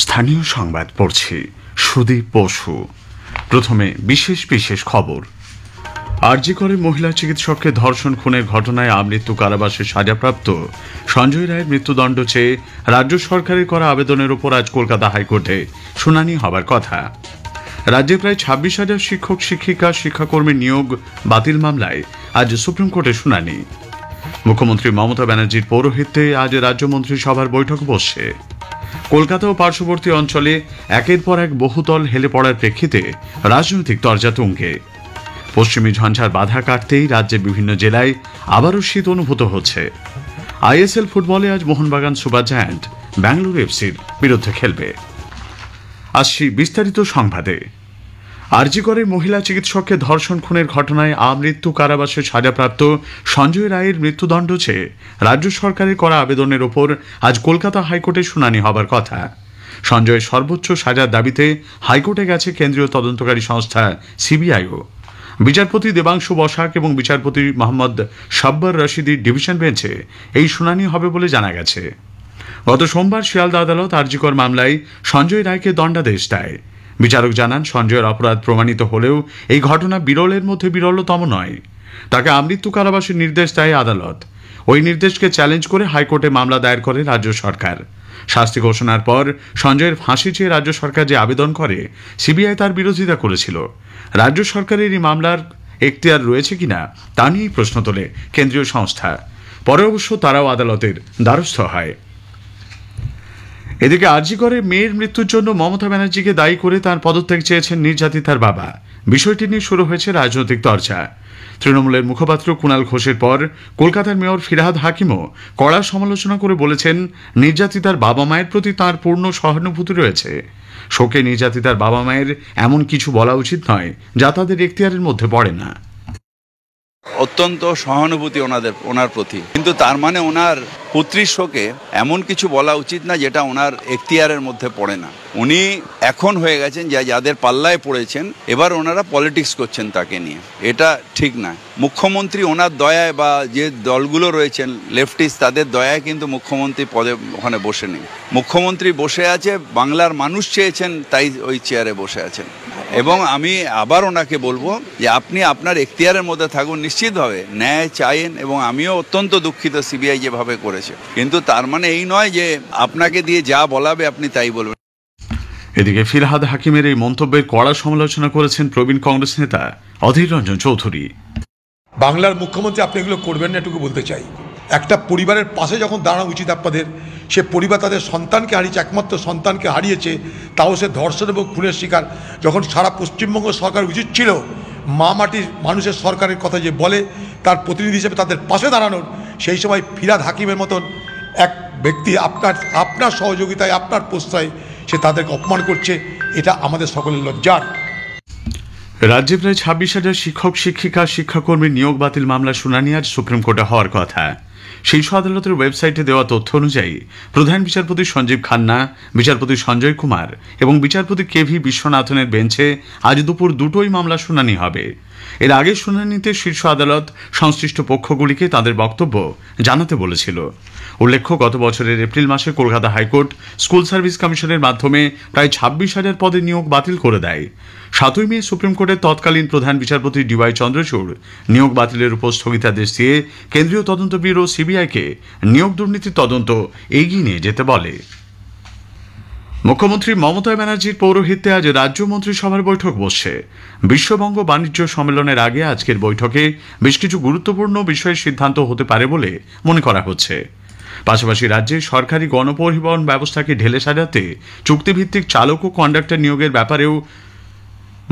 স্থানীয় সংবাদ পড়ছি সুদীপ বসু। প্রথমে বিশেষ বিশেষ খবর। আরজি করে মহিলা চিকিৎসককে ধর্ষণ খুনের ঘটনায় আমৃত্যু কারাবাসে সাজাপ্রাপ্ত সঞ্জয় রায়ের মৃত্যুদণ্ড চেয়ে রাজ্য সরকারের করা আবেদনের উপর আজ কলকাতা হাইকোর্টে শুনানি হবার কথা। রাজ্যে প্রায় 26,000 শিক্ষক শিক্ষিকা শিক্ষাকর্মীর নিয়োগ বাতিল মামলায় আজ সুপ্রিম কোর্টে শুনানি। মুখ্যমন্ত্রী মমতা ব্যানার্জির পৌরোহিত্যে আজ রাজ্য মন্ত্রিসভার বৈঠক বসছে। কলকাতা ও পার্শ্ববর্তী অঞ্চলে একের পর এক বহুতল হেলে পড়ার প্রেক্ষিতে রাজনৈতিক তরজা তুঙ্গে। পশ্চিমী ঝঞ্ঝার বাধা কাটতেই রাজ্যের বিভিন্ন জেলায় আবারও শীত অনুভূত হচ্ছে। আইএসএল ফুটবলে আজ মোহনবাগান সুপার জায়ান্ট ব্যাঙ্গালোর এফসির বিরুদ্ধে খেলবে। আসছি বিস্তারিত সংবাদে। আরজি করে মহিলা চিকিৎসককে ধর্ষণ খুনের ঘটনায় আমৃত্যু কারাবাসে সাজাপ্রাপ্ত সঞ্জয় রায়ের মৃত্যুদণ্ড চেয়ে রাজ্য সরকারের করা আবেদনের ওপর আজ কলকাতা হাইকোর্টে শুনানি হবার কথা। সঞ্জয়ের সর্বোচ্চ সাজার দাবিতে হাইকোর্টে গেছে কেন্দ্রীয় তদন্তকারী সংস্থা সিবিআইও। বিচারপতি দেবাংশু বসাক এবং বিচারপতি মোহাম্মদ সাব্বার রশিদির ডিভিশন বেঞ্চে এই শুনানি হবে বলে জানা গেছে। গত সোমবার শিয়ালদা আদালত আরজি কর মামলায় সঞ্জয় রায়কে দণ্ডাদেশ দেয়। বিচারক জানান, সঞ্জয়ের অপরাধ প্রমাণিত হলেও এই ঘটনা বিরলের মধ্যে বিরলতম নয়। তাকে আমৃত্যু কারাবাসের নির্দেশ দেয় আদালত। ওই নির্দেশকে চ্যালেঞ্জ করে হাইকোর্টে মামলা দায়ের করে রাজ্য সরকার। শাস্তি ঘোষণার পর সঞ্জয়ের ফাঁসি চেয়ে রাজ্য সরকার যে আবেদন করে, সিবিআই তার বিরোধিতা করেছিল। রাজ্য সরকারের এই মামলার এখতিয়ার রয়েছে কিনা তা নিয়েই প্রশ্ন তোলে কেন্দ্রীয় সংস্থা। পরে অবশ্য তারাও আদালতের দ্বারস্থ হয়। এদিকে আরজি করে মেয়ের মৃত্যুর জন্য মমতা ব্যানার্জিকে দায়ী করে তার পদত্যাগ চেয়েছেন নির্যাতিতার বাবা। বিষয়টি নিয়ে শুরু হয়েছে রাজনৈতিক চর্চা। তৃণমূলের মুখপাত্র কুণাল ঘোষের পর কলকাতার মেয়র ফিরহাদ হাকিমও কড়া সমালোচনা করে বলেছেন, নির্যাতিতার বাবা মায়ের প্রতি তাঁর পূর্ণ সহানুভূতি রয়েছে। শোকে নির্যাতিতার বাবা মায়ের এমন কিছু বলা উচিত নয় যা তাদের এখতিয়ারের মধ্যে পড়ে না। অত্যন্ত সহানুভূতি ওনার প্রতি, কিন্তু তার মানে ওনার পুত্রীর শোকে এমন কিছু বলা উচিত না যেটা ওনার এখতিয়ারের মধ্যে পড়ে না। উনি এখন হয়ে গেছেন যাদের পাল্লায় পড়েছেন, এবার ওনারা পলিটিক্স করছেন তাকে নিয়ে, এটা ঠিক না। মুখ্যমন্ত্রী ওনার দয়ায় বা যে দলগুলো রয়েছেন লেফটিস্ট, তাদের দয়ায় কিন্তু মুখ্যমন্ত্রী পদে ওখানে বসে নেই। মুখ্যমন্ত্রী বসে আছে, বাংলার মানুষ চেয়েছেন তাই ওই চেয়ারে বসে আছেন। এবং আমি আবার ওনাকে বলবো যে আপনি আপনার এখতিয়ারের মধ্যে থাকুন, নিশ্চিতভাবে ন্যায় চাইেন। এবং আমিও অত্যন্ত দুঃখিত সিবিআই যেভাবে করেছে, কিন্তু তার মানে এই নয় যে আপনাকে দিয়ে যা বলাবে আপনি তাই বলবেন। এদিকে ফিরহাদ হাকিমের এই মন্তব্যের কড়া সমালোচনা করেছেন প্রবীণ কংগ্রেস নেতা অধীর রঞ্জন চৌধুরী। বাংলার মুখ্যমন্ত্রী আপনি এগুলো করবেন না, এটুকু বলতে চাই। একটা পরিবারের পাশে যখন দাঁড়ানো উচিত আপনাদের, সে পরিবার তাদের সন্তানকে হারিয়েছে, একমাত্র সন্তানকে হারিয়েছে, তাও সে ধর্ষণ এবং খুনের শিকার। যখন সারা পশ্চিমবঙ্গ সরকার উচিত ছিল মা মাটির মানুষের সরকারের কথা যে বলে, তার প্রতিনিধি হিসেবে তাদের পাশে দাঁড়ানোর, সেই সময় ফিরহাদ হাকিমের মতন এক ব্যক্তি আপনার সহযোগিতায়, আপনার প্রশ্রয় সে তাদেরকে অপমান করছে, এটা আমাদের সকলের লজ্জার। রাজ্যে প্রায় 26,000 শিক্ষক শিক্ষিকা শিক্ষাকর্মীর নিয়োগ বাতিল মামলার শুনানি আজ সুপ্রিম কোর্টে হওয়ার কথা। শীর্ষ আদালতের ওয়েবসাইটে দেওয়া তথ্য অনুযায়ী প্রধান বিচারপতি সঞ্জীব খান্না, বিচারপতি সঞ্জয় কুমার এবং বিচারপতি কেভি বিশ্বনাথনের বেঞ্চে আজ দুপুর দুটোই মামলা শুনানি হবে। এর আগে শুনানিতে শীর্ষ আদালত সংশ্লিষ্ট পক্ষগুলিকে তাদের বক্তব্য জানাতে বলেছিল। উল্লেখ্য, গত বছরের এপ্রিল মাসে কলকাতা হাইকোর্ট স্কুল সার্ভিস কমিশনের মাধ্যমে প্রায় 26,000 পদে নিয়োগ বাতিল করে দেয়। 7ই মে সুপ্রিম কোর্টের তৎকালীন প্রধান বিচারপতি ডিওয়াই চন্দ্রচূড় নিয়োগ বাতিলের উপর স্থগিতাদেশ দিয়ে কেন্দ্রীয় তদন্ত ব্যুরো সিবিআইকে নিয়োগ দুর্নীতির তদন্ত এগিয়ে নিয়ে যেতে বলে। মুখ্যমন্ত্রী মমতা ব্যানার্জির পৌরোহিত্যে আজ রাজ্য মন্ত্রিসভার বৈঠক বসছে। বিশ্ববঙ্গ বাণিজ্য সম্মেলনের আগে আজকের বৈঠকে বেশ কিছু গুরুত্বপূর্ণ বিষয়ের সিদ্ধান্ত হতে পারে বলে মনে করা হচ্ছে। পাশাপাশি রাজ্যে সরকারি গণপরিবহন ব্যবস্থাকে ঢেলে সাজাতে চুক্তিভিত্তিক চালক ও কন্ডাক্টর নিয়োগের ব্যাপারেও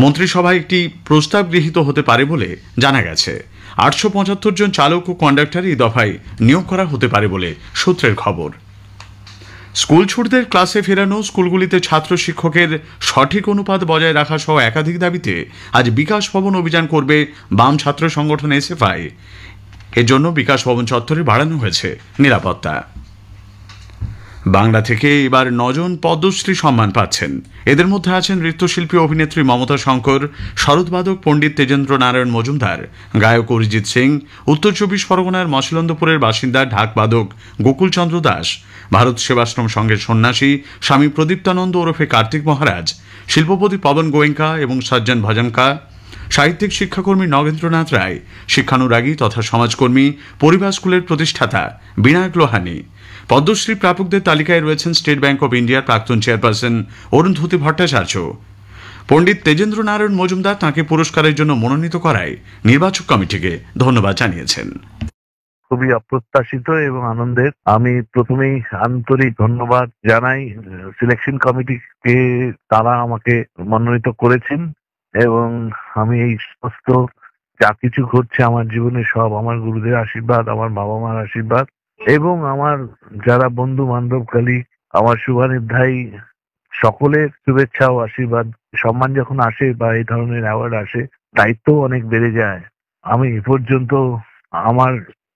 মন্ত্রিসভায় একটি প্রস্তাব গৃহীত হতে পারে বলে জানা গেছে। 875 জন চালক ও কন্ডাক্টর এই দফায় নিয়োগ করা হতে পারে বলে সূত্রের খবর। স্কুল ছুটদের ক্লাসে ফেরানো, স্কুলগুলিতে ছাত্র শিক্ষকের সঠিক অনুপাত বজায় রাখা সহ একাধিক দাবিতে আজ বিকাশ ভবন অভিযান করবে বাম ছাত্র সংগঠন এসএফআই। এর জন্য বিকাশ ভবন চত্বরে বাড়ানো হয়েছে নিরাপত্তা। বাংলা থেকে এবার 9 জন পদ্মশ্রী সম্মান পাচ্ছেন। এদের মধ্যে আছেন নৃত্যশিল্পী অভিনেত্রী মমতা শঙ্কর, শরৎবাদক পণ্ডিত তেজেন্দ্র নারায়ণ মজুমদার, গায়ক অরিজিৎ সিং, উত্তর 24 পরগনার মশলন্দপুরের বাসিন্দা ঢাকবাদক গোকুল চন্দ্র দাস, ভারত সেবাশ্রম সংঘের সন্ন্যাসী স্বামী প্রদীপ্তানন্দ ওরফে কার্তিক মহারাজ, শিল্পপতি পবন গোয়েঙ্কা এবং সজ্জন ভজনকা, সাহিত্যিক শিক্ষাকর্মী নগেন্দ্রনাথ রায়, শিক্ষানুরাগী তথা সমাজকর্মী পরিবার স্কুলের প্রতিষ্ঠাতা বিনায়ক লোহানী। পদ্মশ্রী প্রাপকদের তালিকায় রয়েছেন স্টেট ব্যাংক অব ইন্ডিয়ার প্রাক্তন চেয়ারপারসন অরুন্ধতী ভট্টাচার্য। পণ্ডিত তেজেন্দ্র নারায়ণ মজুমদার তাঁকে পুরস্কারের জন্য মনোনীত করায় নির্বাচক কমিটিকে ধন্যবাদ জানিয়েছেন। খুবই অপ্রত্যাশিত এবং আনন্দের। আমি প্রথমেই আন্তরিক ধন্যবাদ জানাই সিলেকশন কমিটিকে, তারা আমাকে মনোনীত করেছেন এবং আমি এই সমস্ত যা কিছু ঘটছে আমার জীবনে সব আমার গুরুদের আশীর্বাদ, আমার বাবা মার আশীর্বাদ এবং আমার যারা বন্ধু বান্ধব কলিগ, আমার শুভানুধ্যায়ী সকলের শুভেচ্ছা ও আশীর্বাদ। সম্মান যখন আসে বা এই ধরনের অ্যাওয়ার্ড আসে, দায়িত্বও অনেক বেড়ে যায়। আমি এ পর্যন্ত আমার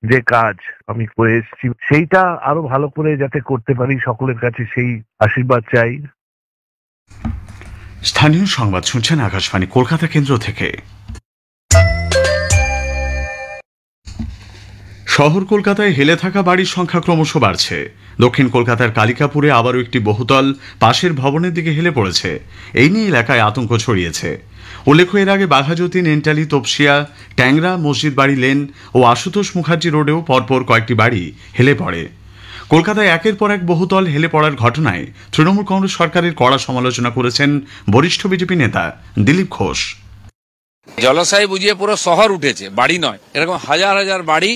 যে কাজ আমি করে এসেছি সেইটা আরো ভালো করে যাতে করতে পারি, সকলের কাছে সেই আশীর্বাদ চাই। স্থানীয় সংবাদ শুনছেন আকাশবাণী কলকাতা কেন্দ্র থেকে। শহর কলকাতায় হেলে থাকা বাড়ির সংখ্যা ক্রমশ বাড়ছে। দক্ষিণ কলকাতার কালিকাপুরে আবারও একটি বহুতল পাশের ভবনের দিকে হেলে পড়েছে। এই নিয়ে এলাকায় আতঙ্ক ছড়িয়েছে। উল্লেখ্য, এর আগে বাঘাযতীন, এন্টালি, তপসিয়া, ট্যাংরা, মসজিদ বাড়ি লেন ও আশুতোষ মুখার্জি রোডেও পরপর কয়েকটি বাড়ি হেলে পড়ে। কলকাতায় একের পর এক বহুতল হেলে পড়ার ঘটনায় তৃণমূল কংগ্রেস সরকারের কড়া সমালোচনা করেছেন বরিষ্ঠ বিজেপি নেতা দিলীপ ঘোষ। জলাশয় বুঝিয়ে পুরো শহর উঠেছে, বাড়ি নয়। এরকম হাজার হাজার বাড়ি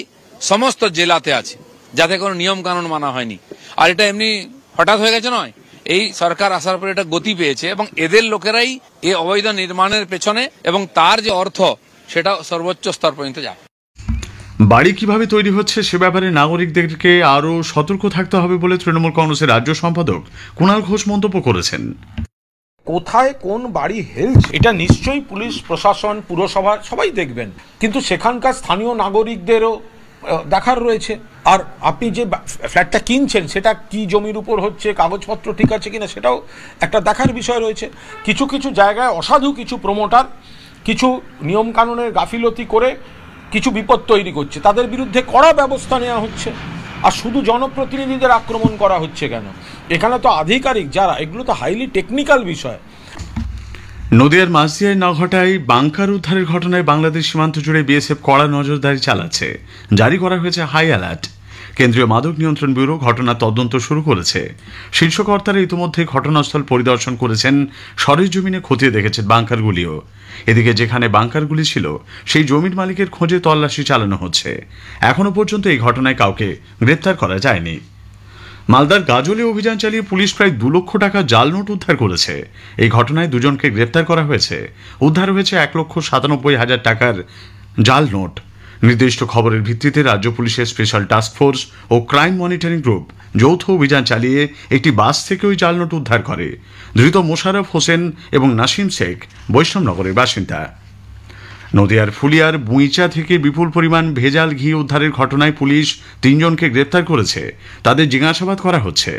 সমস্ত জেলাতে আছে, যাতে কোনো নিয়ম কানুন মানা হয়নি। আর এটা এমনি হঠাৎ হয়ে গেছে নয়, এই সরকার আসার পরে এটা গতি পেয়েছে এবং এদের লোকেরাই এই অবৈধ নির্মাণের পেছনে এবং তার যে অর্থ সেটা সর্বোচ্চ স্তর পর্যন্ত যায়। বাড়ি কিভাবে তৈরি হচ্ছে সে ব্যাপারে নাগরিকদেরকে আরও সতর্ক থাকতে হবে বলে তৃণমূল কংগ্রেসের রাজ্য সম্পাদক কুণাল ঘোষ মন্তব্য করেছেন। কোথায় কোন বাড়ি হেলছে এটা নিশ্চয়ই পুলিশ প্রশাসন, পুরসভা সবাই দেখবেন, কিন্তু সেখানকার স্থানীয় নাগরিকদেরও দেখার রয়েছে। আর আপনি যে ফ্ল্যাটটা কিনছেন সেটা কি জমির উপর হচ্ছে, কাগজপত্র ঠিক আছে কিনা সেটাও একটা দেখার বিষয় রয়েছে। কিছু কিছু জায়গায় অসাধু কিছু প্রমোটার কিছু নিয়মকানুনের গাফিলতি করে কিছু বিপদ তৈরি করছে, তাদের বিরুদ্ধে কড়া ব্যবস্থা নেওয়া হচ্ছে। আর শুধু জনপ্রতিনিধিদের আক্রমণ করা হচ্ছে কেন? এখানে তো আধিকারিক যারা, এগুলো তো হাইলি টেকনিক্যাল বিষয়। নদিয়ার মাঝদিয়ায় নঘটায় বাংকার উদ্ধারের ঘটনায় বাংলাদেশ সীমান্ত জুড়ে বিএসএফ কড়া নজরদারি চালাচ্ছে। জারি করা হয়েছে হাই অ্যালার্ট। কেন্দ্রীয় মাদক নিয়ন্ত্রণ ব্যুরো ঘটনার তদন্ত শুরু করেছে। শীর্ষ কর্তারা ইতিমধ্যে ঘটনাস্থল পরিদর্শন করেছেন, সরেজমিনে খতিয়ে দেখেছেন বাংকারগুলিও। এদিকে যেখানে বাংকারগুলি ছিল সেই জমির মালিকের খোঁজে তল্লাশি চালানো হচ্ছে। এখনো পর্যন্ত এই ঘটনায় কাউকে গ্রেপ্তার করা যায়নি। মালদার গাজলে অভিযান চালিয়ে পুলিশ প্রায় 2 লক্ষ টাকা জাল নোট উদ্ধার করেছে। এই ঘটনায় 2 জনকে গ্রেপ্তার করা হয়েছে। উদ্ধার হয়েছে 1,97,000 টাকার জাল নোট। নির্দিষ্ট খবরের ভিত্তিতে রাজ্য পুলিশের স্পেশাল টাস্ক ফোর্স ও ক্রাইম মনিটরিং গ্রুপ যৌথ অভিযান চালিয়ে একটি বাস থেকে ওই জাল নোট উদ্ধার করে। ধৃত মোশাররফ হোসেন এবং নাসিম শেখ বৈষ্ণবনগরের বাসিন্দা। নদিয়ার ফুলিয়ার বুইচা থেকে বিপুল পরিমাণ ভেজাল ঘি উদ্ধারের ঘটনায় পুলিশ 3 জনকে গ্রেপ্তার করেছে। তাদের জিজ্ঞাসাবাদ করা হচ্ছে।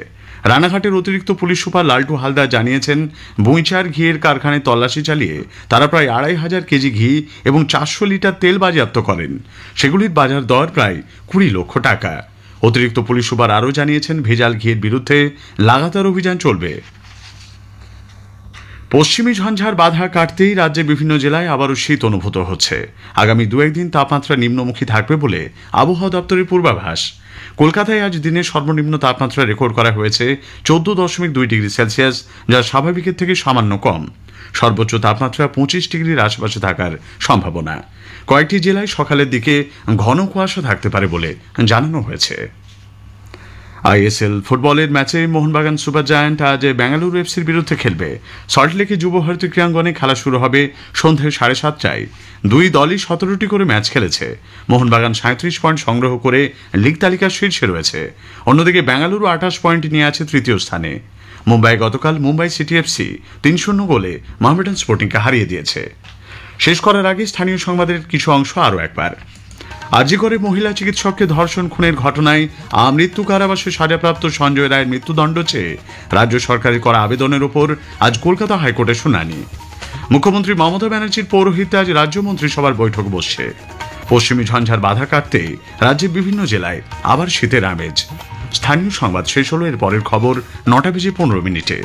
রানাঘাটের অতিরিক্ত পুলিশ সুপার লালটু হালদার জানিয়েছেন, বুইচার ঘিয়ের কারখানায় তল্লাশি চালিয়ে তারা প্রায় 2,500 কেজি ঘি এবং 400 লিটার তেল বাজেয়াপ্ত করেন। সেগুলির বাজার দর প্রায় 20 লক্ষ টাকা। অতিরিক্ত পুলিশ সুপার আরও জানিয়েছেন, ভেজাল ঘিয়ের বিরুদ্ধে লাগাতার অভিযান চলবে। পশ্চিমী ঝঞ্ঝার বাধা কাটতেই রাজ্যের বিভিন্ন জেলায় আবারও শীত অনুভূত হচ্ছে। আগামী 2-1 দিন তাপমাত্রা নিম্নমুখী থাকবে বলে আবহাওয়া দপ্তরের পূর্বাভাস। কলকাতায় আজ দিনের সর্বনিম্ন তাপমাত্রা রেকর্ড করা হয়েছে 14.2 ডিগ্রি সেলসিয়াস, যা স্বাভাবিকের থেকে সামান্য কম। সর্বোচ্চ তাপমাত্রা 25 ডিগ্রির আশেপাশে থাকার সম্ভাবনা। কয়েকটি জেলায় সকালের দিকে ঘন কুয়াশা থাকতে পারে বলে জানানো হয়েছে। আইএসএল ফুটবলের ম্যাচে মোহনবাগান সুপার জায়ান্ট আজ বেঙ্গালুরু এফসির বিরুদ্ধে খেলবে। সল্টলেকে যুব ভারতী ক্রীড়াঙ্গনে খেলা শুরু হবে সন্ধ্যে 7:30টায়। 2 দলই 17টি করে ম্যাচ খেলেছে। মোহনবাগান 37 পয়েন্ট সংগ্রহ করে লিগ তালিকার শীর্ষে রয়েছে। অন্যদিকে বেঙ্গালুরু 28 পয়েন্ট নিয়ে আছে তৃতীয় স্থানে। মুম্বাই গতকাল মুম্বাই সিটি এফসি 3-0 গোলে মোহামেডান স্পোর্টিংকে হারিয়ে দিয়েছে। শেষ করার আগে স্থানীয় সংবাদের কিছু অংশ আরও একবার। আরজিকরে মহিলা চিকিৎসককে ধর্ষণ খুনের ঘটনায় আমৃত্যু কারাবাসে সাজাপ্রাপ্ত সঞ্জয় রায়ের মৃত্যুদণ্ড চেয়ে রাজ্য সরকারের করা আবেদনের ওপর আজ কলকাতা হাইকোর্টে শুনানি। মুখ্যমন্ত্রী মমতা ব্যানার্জির পৌরোহিত্যে আজ রাজ্য মন্ত্রিসভার বৈঠক বসছে। পশ্চিমী ঝঞ্ঝার বাধা কাটতে রাজ্যের বিভিন্ন জেলায় আবার শীতের আমেজ। স্থানীয় সংবাদ শেষ হলো। এর পরের খবর 9:15 মিনিটে।